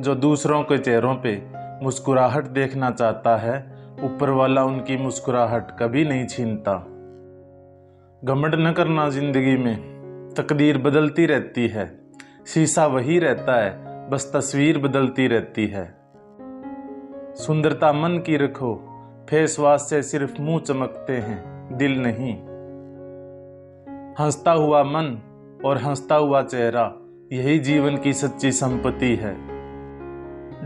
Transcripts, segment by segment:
जो दूसरों के चेहरों पे मुस्कुराहट देखना चाहता है, ऊपर वाला उनकी मुस्कुराहट कभी नहीं छीनता। घमंड न करना जिंदगी में, तकदीर बदलती रहती है। शीशा वही रहता है, बस तस्वीर बदलती रहती है। सुंदरता मन की रखो, फेस वॉश से सिर्फ मुंह चमकते हैं, दिल नहीं। हंसता हुआ मन और हंसता हुआ चेहरा, यही जीवन की सच्ची संपत्ति है।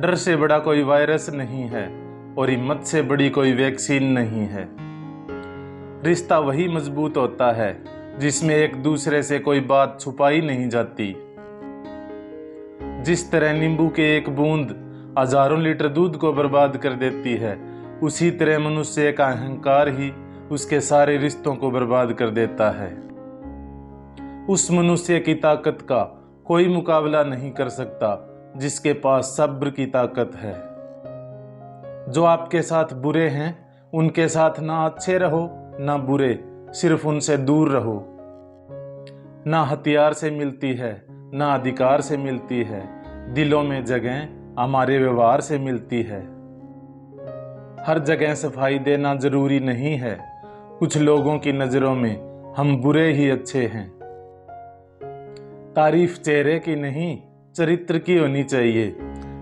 डर से बड़ा कोई वायरस नहीं है और हिम्मत से बड़ी कोई वैक्सीन नहीं है। रिश्ता वही मजबूत होता है जिसमें एक दूसरे से कोई बात छुपाई नहीं जाती। जिस तरह नींबू के एक बूंद हजारों लीटर दूध को बर्बाद कर देती है, उसी तरह मनुष्य का अहंकार ही उसके सारे रिश्तों को बर्बाद कर देता है। उस मनुष्य की ताकत का कोई मुकाबला नहीं कर सकता जिसके पास सब्र की ताकत है। जो आपके साथ बुरे हैं, उनके साथ ना अच्छे रहो ना बुरे, सिर्फ उनसे दूर रहो। ना हथियार से मिलती है ना अधिकार से मिलती है, दिलों में जगह हमारे व्यवहार से मिलती है। हर जगह सफाई देना जरूरी नहीं है, कुछ लोगों की नजरों में हम बुरे ही अच्छे हैं। तारीफ चेहरे की नहीं, चरित्र की होनी चाहिए।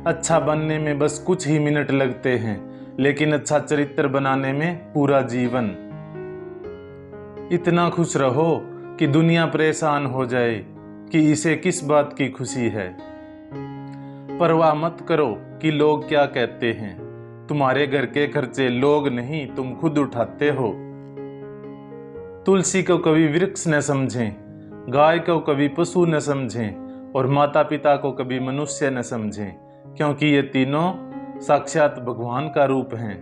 अच्छा बनने में बस कुछ ही मिनट लगते हैं, लेकिन अच्छा चरित्र बनाने में पूरा जीवन। इतना खुश रहो कि दुनिया परेशान हो जाए कि इसे किस बात की खुशी है। परवाह मत करो कि लोग क्या कहते हैं, तुम्हारे घर के खर्चे लोग नहीं तुम खुद उठाते हो। तुलसी को कभी वृक्ष न समझें, गाय को कभी पशु न समझें और माता पिता को कभी मनुष्य न समझें, क्योंकि ये तीनों साक्षात भगवान का रूप हैं।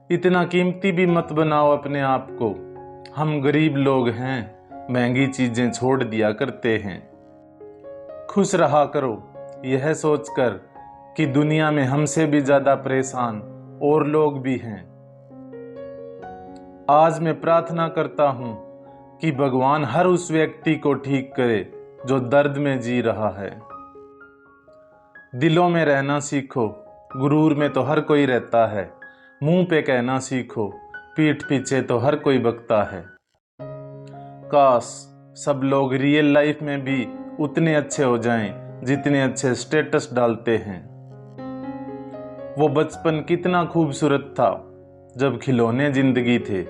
इतना कीमती भी मत बनाओ अपने आप को, हम गरीब लोग हैं, महंगी चीजें छोड़ दिया करते हैं। खुश रहा करो यह सोचकर कि दुनिया में हमसे भी ज्यादा परेशान और लोग भी हैं। आज मैं प्रार्थना करता हूं कि भगवान हर उस व्यक्ति को ठीक करे जो दर्द में जी रहा है। दिलों में रहना सीखो, गुरूर में तो हर कोई रहता है। मुंह पे कहना सीखो, पीठ पीछे तो हर कोई बकता है। काश सब लोग रियल लाइफ में भी उतने अच्छे हो जाएं जितने अच्छे स्टेटस डालते हैं। वो बचपन कितना खूबसूरत था जब खिलौने जिंदगी थे,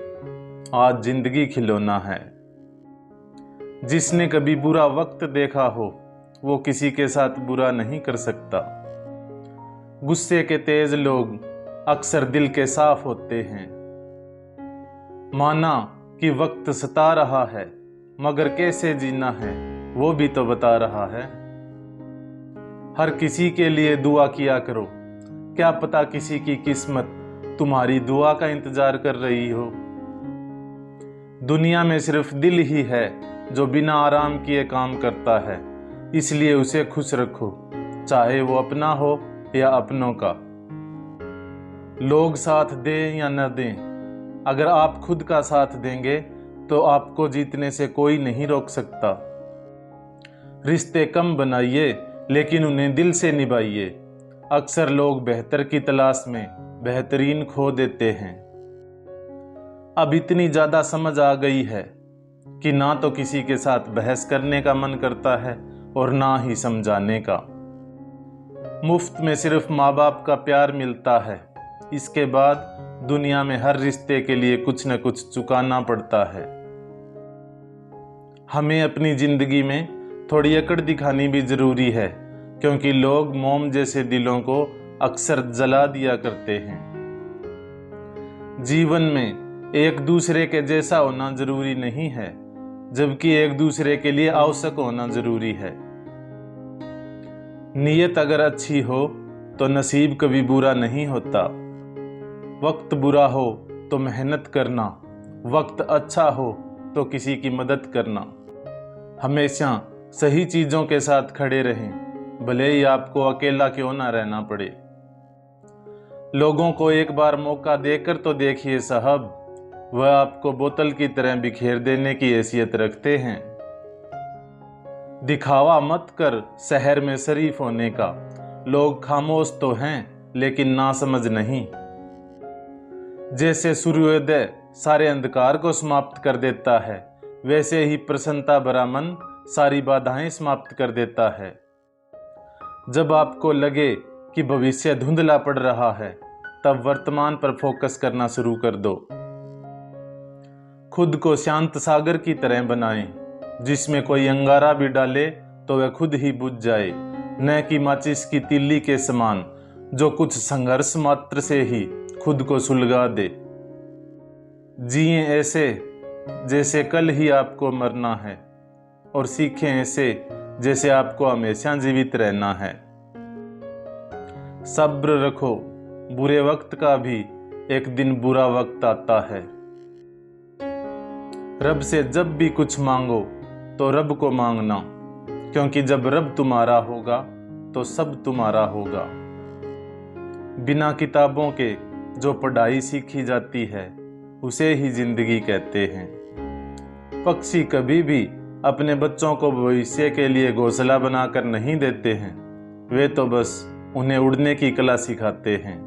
आज जिंदगी खिलौना है। जिसने कभी बुरा वक्त देखा हो, वो किसी के साथ बुरा नहीं कर सकता। गुस्से के तेज लोग अक्सर दिल के साफ होते हैं। माना कि वक्त सता रहा है, मगर कैसे जीना है वो भी तो बता रहा है। हर किसी के लिए दुआ किया करो, क्या पता किसी की किस्मत तुम्हारी दुआ का इंतजार कर रही हो। दुनिया में सिर्फ दिल ही है जो बिना आराम किए काम करता है, इसलिए उसे खुश रखो, चाहे वो अपना हो या अपनों का। लोग साथ दें या न दें, अगर आप खुद का साथ देंगे तो आपको जीतने से कोई नहीं रोक सकता। रिश्ते कम बनाइए लेकिन उन्हें दिल से निभाइए। अक्सर लोग बेहतर की तलाश में बेहतरीन खो देते हैं। अब इतनी ज्यादा समझ आ गई है कि ना तो किसी के साथ बहस करने का मन करता है और ना ही समझाने का। मुफ्त में सिर्फ माँ बाप का प्यार मिलता है, इसके बाद दुनिया में हर रिश्ते के लिए कुछ न कुछ चुकाना पड़ता है। हमें अपनी जिंदगी में थोड़ी अकड़ दिखानी भी जरूरी है, क्योंकि लोग मोम जैसे दिलों को अक्सर जला दिया करते हैं। जीवन में एक दूसरे के जैसा होना जरूरी नहीं है, जबकि एक दूसरे के लिए आवश्यक होना जरूरी है। नीयत अगर अच्छी हो तो नसीब कभी बुरा नहीं होता। वक्त बुरा हो तो मेहनत करना, वक्त अच्छा हो तो किसी की मदद करना। हमेशा सही चीजों के साथ खड़े रहें, भले ही आपको अकेला क्यों ना रहना पड़े। लोगों को एक बार मौका देकर तो देखिए साहब, वह आपको बोतल की तरह बिखेर देने की हैसियत रखते हैं। दिखावा मत कर शहर में शरीफ होने का, लोग खामोश तो हैं लेकिन नासमझ नहीं। जैसे सूर्योदय सारे अंधकार को समाप्त कर देता है, वैसे ही प्रसन्नता भरा मन सारी बाधाएं समाप्त कर देता है। जब आपको लगे कि भविष्य धुंधला पड़ रहा है, तब वर्तमान पर फोकस करना शुरू कर दो। खुद को शांत सागर की तरह बनाएं, जिसमें कोई अंगारा भी डाले तो वह खुद ही बुझ जाए, न कि माचिस की तीली के समान जो कुछ संघर्ष मात्र से ही खुद को सुलगा दे। जिए ऐसे जैसे कल ही आपको मरना है, और सीखें ऐसे जैसे आपको हमेशा जीवित रहना है। सब्र रखो, बुरे वक्त का भी एक दिन बुरा वक्त आता है। रब से जब भी कुछ मांगो तो रब को मांगना, क्योंकि जब रब तुम्हारा होगा तो सब तुम्हारा होगा। बिना किताबों के जो पढ़ाई सीखी जाती है उसे ही जिंदगी कहते हैं। पक्षी कभी भी अपने बच्चों को भविष्य के लिए घोंसला बनाकर नहीं देते हैं, वे तो बस उन्हें उड़ने की कला सिखाते हैं।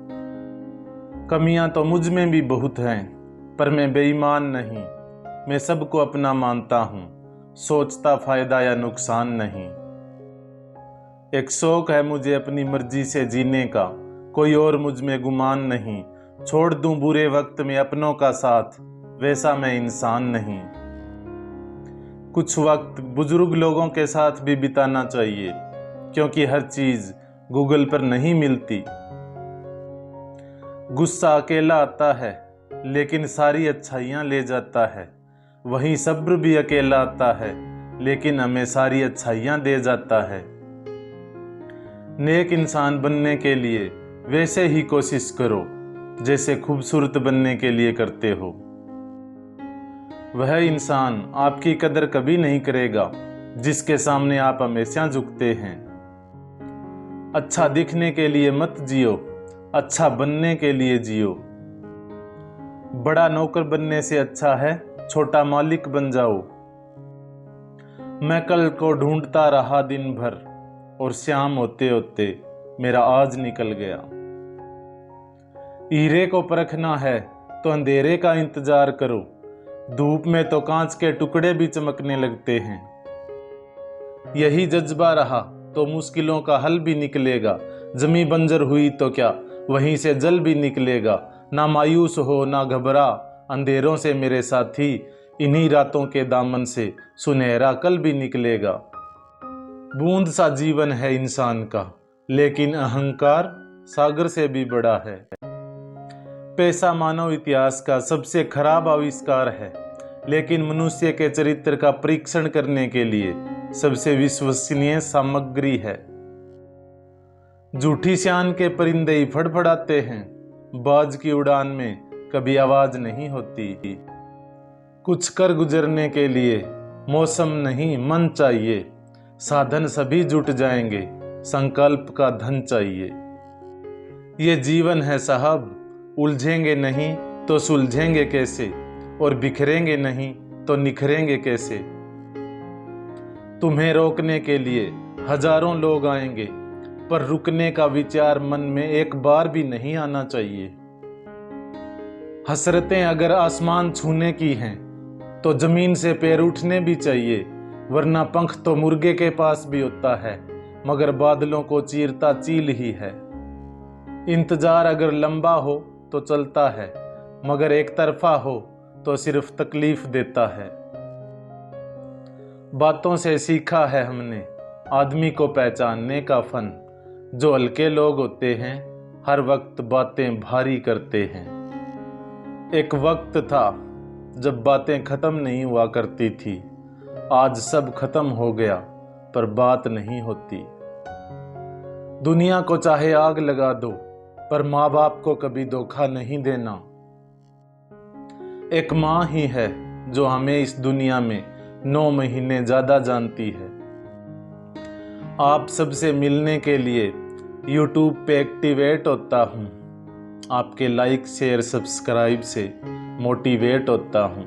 कमियां तो मुझ में भी बहुत हैं, पर मैं बेईमान नहीं। मैं सबको अपना मानता हूँ, सोचता फायदा या नुकसान नहीं। एक शौक है मुझे अपनी मर्जी से जीने का, कोई और मुझ में गुमान नहीं। छोड़ दूं बुरे वक्त में अपनों का साथ, वैसा मैं इंसान नहीं। कुछ वक्त बुजुर्ग लोगों के साथ भी बिताना चाहिए, क्योंकि हर चीज गूगल पर नहीं मिलती। गुस्सा अकेला आता है लेकिन सारी अच्छाइयाँ ले जाता है, वहीं सब्र भी अकेला आता है लेकिन हमें सारी अच्छाइयाँ दे जाता है। नेक इंसान बनने के लिए वैसे ही कोशिश करो जैसे खूबसूरत बनने के लिए करते हो। वह इंसान आपकी कदर कभी नहीं करेगा जिसके सामने आप हमेशा झुकते हैं। अच्छा दिखने के लिए मत जियो, अच्छा बनने के लिए जियो। बड़ा नौकर बनने से अच्छा है छोटा मालिक बन जाओ। मैं कल को ढूंढता रहा दिन भर, और शाम होते होते मेरा आज निकल गया। हीरे को परखना है तो अंधेरे का इंतजार करो, धूप में तो कांच के टुकड़े भी चमकने लगते हैं। यही जज्बा रहा तो मुश्किलों का हल भी निकलेगा। जमी बंजर हुई तो क्या, वहीं से जल भी निकलेगा। ना मायूस हो ना घबरा अंधेरों से मेरे साथी, इन्हीं रातों के दामन से सुनहरा कल भी निकलेगा। बूंद सा जीवन है इंसान का, लेकिन अहंकार सागर से भी बड़ा है। पैसा मानव इतिहास का सबसे खराब आविष्कार है, लेकिन मनुष्य के चरित्र का परीक्षण करने के लिए सबसे विश्वसनीय सामग्री है। झूठी शान के परिंदे ही फड़फड़ाते हैं, बाज की उड़ान में कभी आवाज नहीं होती। कुछ कर गुजरने के लिए मौसम नहीं मन चाहिए, साधन सभी जुट जाएंगे, संकल्प का धन चाहिए। ये जीवन है साहब, उलझेंगे नहीं तो सुलझेंगे कैसे, और बिखरेंगे नहीं तो निखरेंगे कैसे। तुम्हें रोकने के लिए हजारों लोग आएंगे, पर रुकने का विचार मन में एक बार भी नहीं आना चाहिए। हसरतें अगर आसमान छूने की हैं तो जमीन से पैर उठने भी चाहिए, वरना पंख तो मुर्गे के पास भी होता है, मगर बादलों को चीरता चील ही है। इंतजार अगर लंबा हो तो चलता है, मगर एक तरफा हो तो सिर्फ तकलीफ देता है। बातों से सीखा है हमने आदमी को पहचानने का फन, जो हल्के लोग होते हैं हर वक्त बातें भारी करते हैं। एक वक्त था जब बातें खत्म नहीं हुआ करती थी, आज सब खत्म हो गया पर बात नहीं होती। दुनिया को चाहे आग लगा दो, पर माँ बाप को कभी धोखा नहीं देना। एक माँ ही है जो हमें इस दुनिया में 9 महीने ज्यादा जानती है। आप सबसे मिलने के लिए YouTube पे एक्टिवेट होता हूँ, आपके लाइक शेयर सब्सक्राइब से मोटिवेट होता हूँ।